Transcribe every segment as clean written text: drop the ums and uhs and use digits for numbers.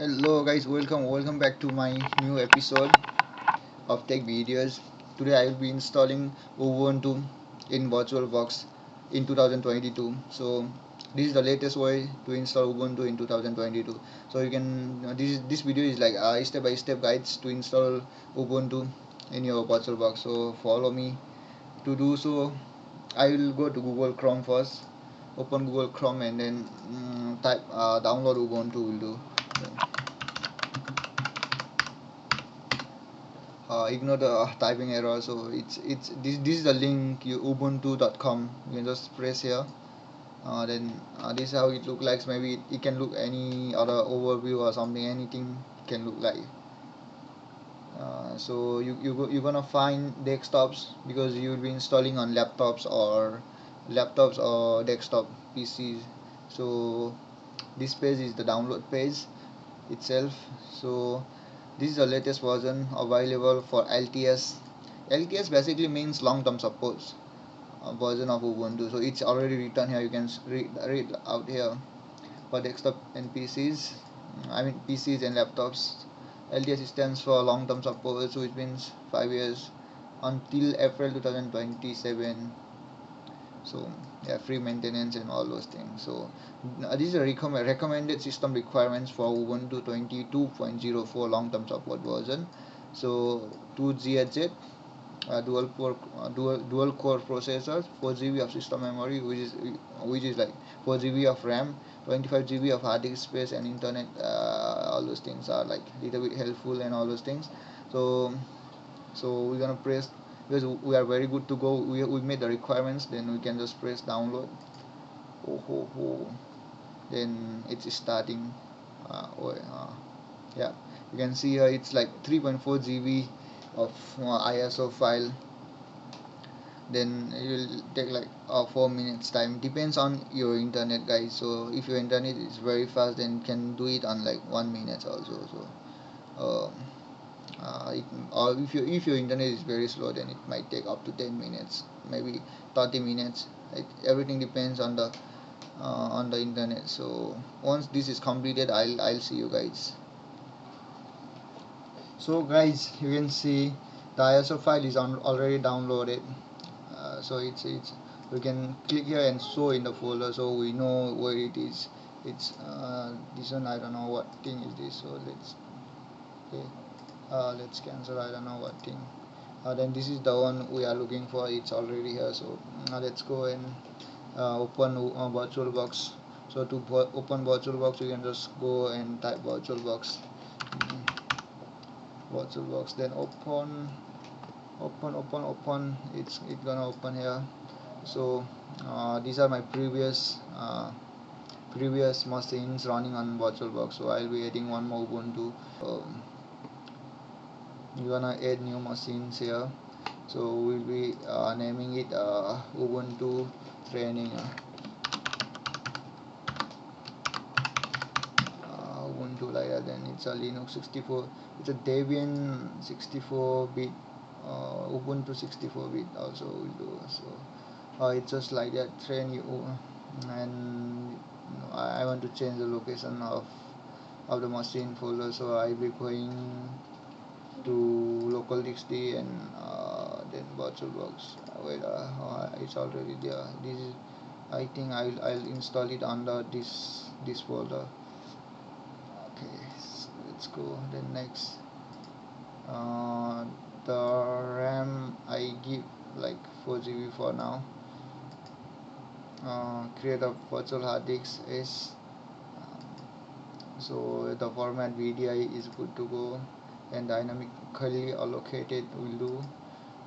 Hello guys, welcome back to my new episode of tech videos. Today I will be installing Ubuntu in VirtualBox in 2022. So this is the latest way to install Ubuntu in 2022. So you can this video is like step by step guides to install Ubuntu in your VirtualBox. So follow me. To do so, I will go to Google Chrome first. Open Google Chrome and then type download Ubuntu will do. Ignore the typing error. So it's this is the link, ubuntu.com. You can just press here. Then this is how it look like. Maybe it can look any other overview or something, anything can look like. So you're gonna find desktops because you will be installing on laptops or desktop PCs. So this page is the download page itself. So this is the latest version available for LTS. LTS basically means long-term support version of Ubuntu. So it's already written here. You can read out here for desktop and PCs. I mean PCs and laptops. LTS stands for long-term support, so it means 5 years until April 2027. So yeah, free maintenance and all those things. So these are recommended system requirements for Ubuntu 22.04 long-term support version. So 2 GHz, dual core processors, 4 GB of system memory, which is like 4 GB of RAM, 25 GB of hard disk space, and internet. All those things are like little bit helpful and all those things. So we're gonna press, because we are very good to go. We made the requirements, then we can just press download. Then it's starting. Yeah, you can see here it's like 3.4 GB of ISO file. Then it will take like 4 minutes time, depends on your internet guys. So if your internet is very fast, then can do it on like 1 minute also. So um, or if your internet is very slow, then it might take up to 10 minutes, maybe 30 minutes. Everything depends on the internet. So once this is completed, I'll see you guys. So guys, you can see the ISO file is already downloaded. So it's we can click here and show in the folder, so we know where it is. It's this one. I don't know what thing is this. So okay, let's cancel. I don't know what thing. Then this is the one we are looking for. It's already here. So let's go and open VirtualBox. So to open VirtualBox, you can just go and type VirtualBox. VirtualBox. Then open. It's gonna open here. So these are my previous machines running on VirtualBox. So I'll be adding one more Ubuntu. You're gonna add new machines here. So we'll be naming it Ubuntu training. Ubuntu like that. Then it's a Linux 64. It's a Debian 64-bit. Ubuntu 64-bit also will do. So it's just like that. Train you, and I want to change the location of the machine folder. So I'll be going to local dixd and then VirtualBox. Wait, it's already there. This is, I think I'll install it under this folder. Okay, so let's go. Then next, the RAM I give like 4 GB for now. Create a virtual hard disk is so the format VDI is good to go, and dynamically allocated will do.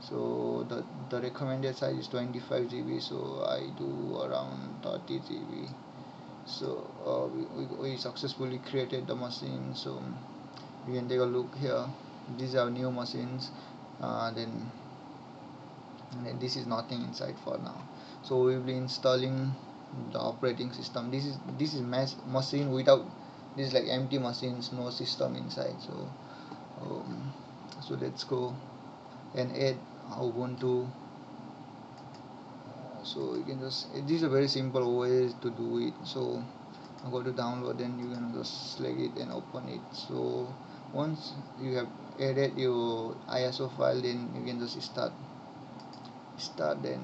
So the recommended size is 25 GB, so I do around 30 GB. So we successfully created the machine. So you can take a look here. These are new machines. Then this is nothing inside for now. So we will be installing the operating system. This is machine without, this is like empty machines, no system inside. So let's go and add Ubuntu. So you can just, this is a very simple way to do it. So go to download, then you can just select it and open it. So once you have added your ISO file, then you can just start. Then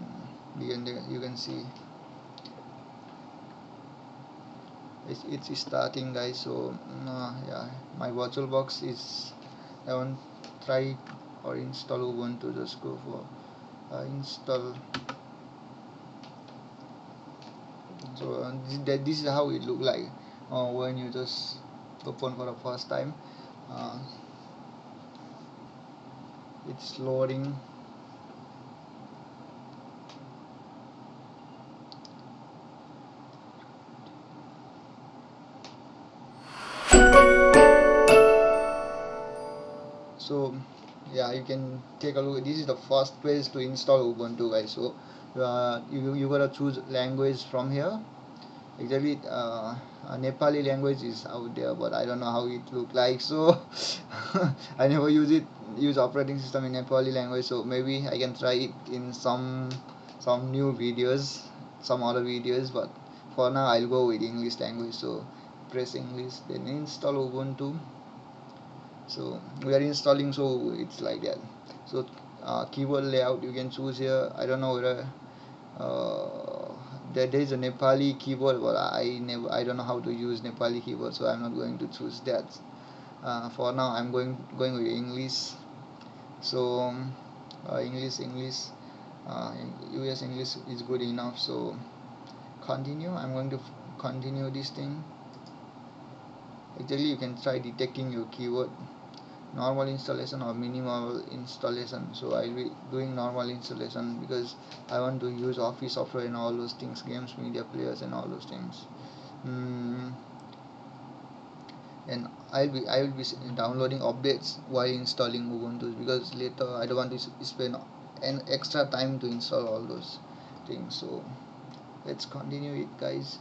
you can see it's starting, guys. So yeah, my VirtualBox is, I want try or install Ubuntu. Just go for install. So this is how it look like when you just open for the first time. uh, it's loading. So yeah, you can take a look. This is the first place to install Ubuntu, guys. So you gotta choose language from here. Actually Nepali language is out there, but I don't know how it look like. So I never use operating system in Nepali language, so maybe I can try it in some new videos, some other videos, but for now I'll go with English language. So press English, then install Ubuntu. So we are installing, so it's like that. So keyboard layout you can choose here. I don't know whether there is a Nepali keyboard, but I don't know how to use Nepali keyboard, so I'm not going to choose that. For now I'm going with English. So English US English is good enough. So continue. I'm going to continue this thing. Actually you can try detecting your keyword, normal installation or minimal installation. So I'll be doing normal installation because I want to use Office software and all those things, games, media players and all those things. And I will be downloading updates while installing Ubuntu, because later I don't want to spend an extra time to install all those things. So let's continue it, guys.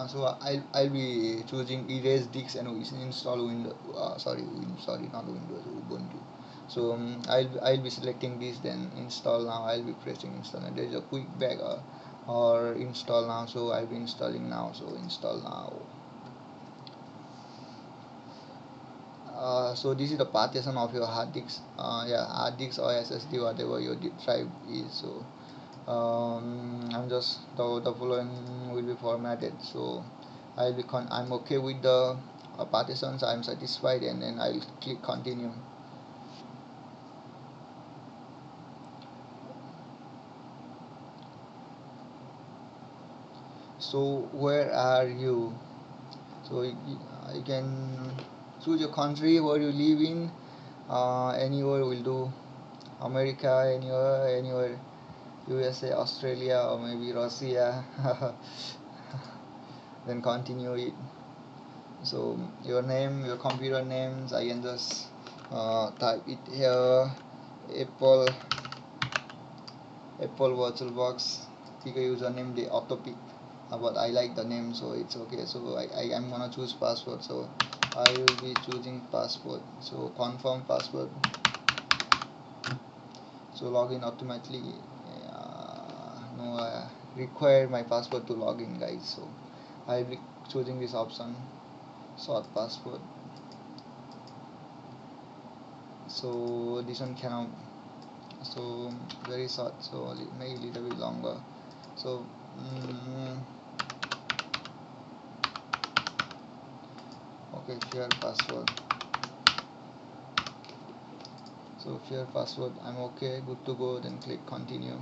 So I'll be choosing erase disk and install Windows. Sorry, not Windows, Ubuntu. So I'll be selecting this, then install now. I'll be pressing install, and there's a quick back or install now. So I'll be installing now. So install now. So this is the partition of your hard disk. Yeah, hard disk or SSD, whatever your drive is. So I'm just the following will be formatted. So I'm okay with the partitions. I'm satisfied, and then I'll click continue. So where are you? So you can choose your country where you live in. Anywhere will do. America, anywhere. USA, Australia, or maybe Russia. Then continue it. So your name, your computer names, I can just type it here. Apple VirtualBox. Pick a username, they auto pick. But I like the name, so it's okay. So I'm gonna choose password. So I will be choosing password. So confirm password. So login automatically. No, require my password to log in, guys. So I'll be choosing this option, short password. So this one cannot, so very short, so maybe a little bit longer. So okay, share password. So share password, I'm okay, good to go. Then click continue.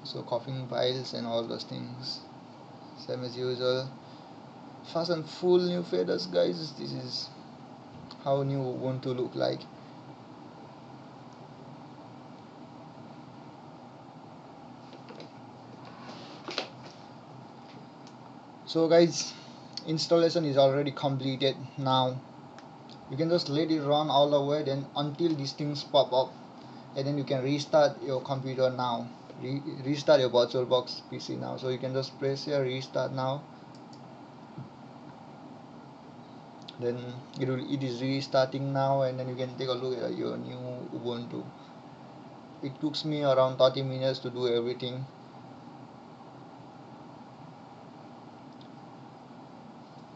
So copying files and all those things, same as usual. Fast and full new faders, guys. This is how new Ubuntu look like. So guys, installation is already completed. Now you can just let it run all the way, then until these things pop up, and then you can restart your computer now. Restart your VirtualBox PC now. So you can just press here restart now, then it is restarting now, and then you can take a look at your new Ubuntu. It took me around 30 minutes to do everything.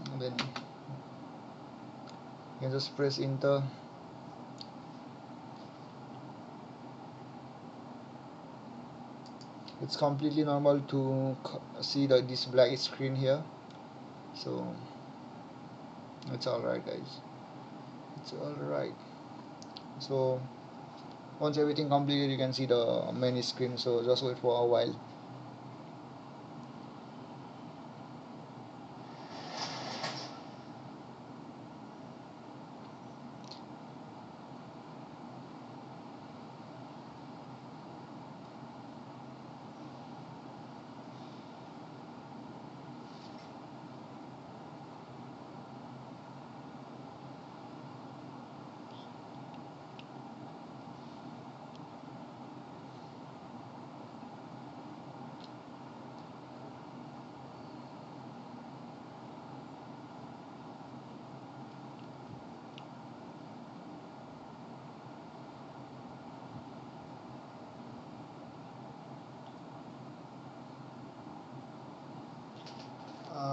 And then you can just press enter. It's completely normal to see this black screen here, so it's alright guys, it's alright. So once everything completed, you can see the main screen, so just wait for a while.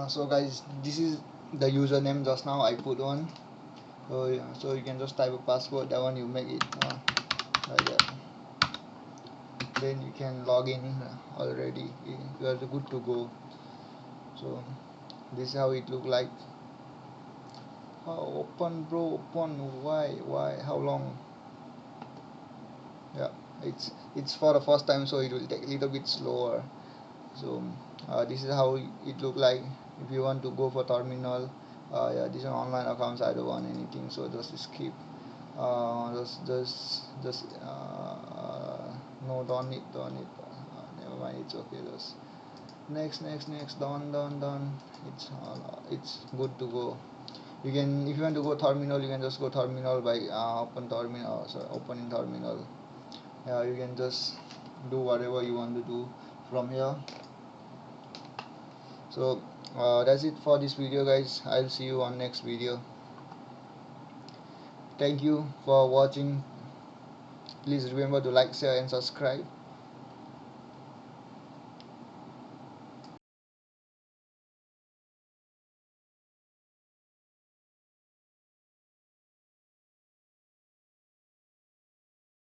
So guys, this is the username. Just now I put one, so yeah, so you can just type a password, that one you make it like that, then you can log in already. You are good to go. So this is how it look like. Oh, open bro, open. Why how long? Yeah, it's for the first time, so it will take a little bit slower. So this is how it look like. If you want to go for terminal, yeah, these are online accounts. I don't want anything, so just skip. No, don't need. Never mind, it's okay. Just next, done. It's good to go. You can, if you want to go terminal, you can just go terminal by open terminal. So open in terminal. Yeah, you can just do whatever you want to do from here. So that's it for this video guys. I'll see you on next video. Thank you for watching. Please remember to like, share and subscribe.